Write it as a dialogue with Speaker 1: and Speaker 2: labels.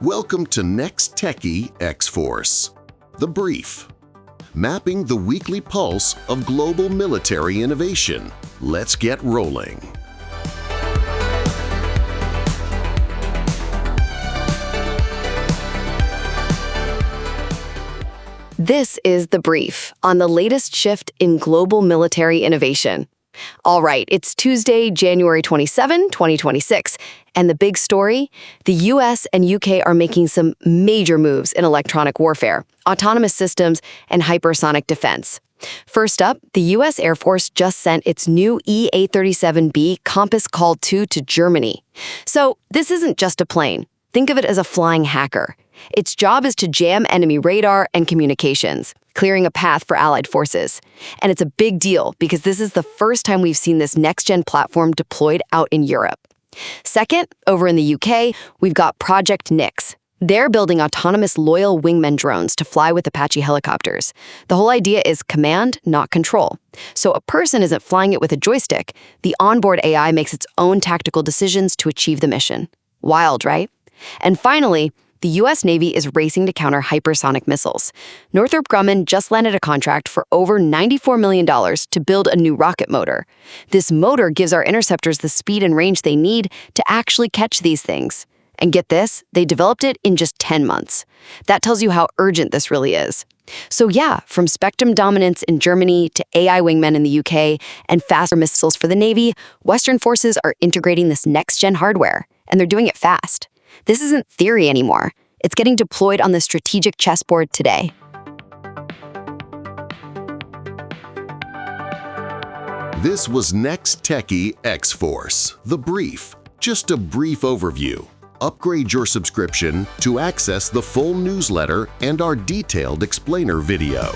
Speaker 1: Welcome to NexTechie XForce, The Brief, mapping the weekly pulse of global military innovation. Let's get rolling.
Speaker 2: This is The Brief on the latest shift in global military innovation. All right, it's Tuesday, January 27, 2026, and the big story? The US and UK are making some major moves in electronic warfare, autonomous systems, and hypersonic defense. First up, the US Air Force just sent its new EA-37B Compass Call II to Germany. So this isn't just a plane. Think of it as a flying hacker. Its job is to jam enemy radar and communications, clearing a path for Allied forces. And it's a big deal because this is the first time we've seen this next-gen platform deployed out in Europe. Second, over in the UK, we've got Project Nyx. They're building autonomous loyal wingmen drones to fly with Apache helicopters. The whole idea is command, not control. So a person isn't flying it with a joystick. The onboard AI makes its own tactical decisions to achieve the mission. Wild, right? And finally, the U.S. Navy is racing to counter hypersonic missiles. Northrop Grumman just landed a contract for over $94 million to build a new rocket motor. This motor gives our interceptors the speed and range they need to actually catch these things. And get this, they developed it in just 10 months. That tells you how urgent this really is. So yeah, from spectrum dominance in Germany to AI wingmen in the UK and faster missiles for the Navy, Western forces are integrating this next-gen hardware, and they're doing it fast. This isn't theory anymore. It's getting deployed on the strategic chessboard today.
Speaker 1: This was NexTechie XForce, The Brief. Just a brief overview. Upgrade your subscription to access the full newsletter and our detailed explainer video.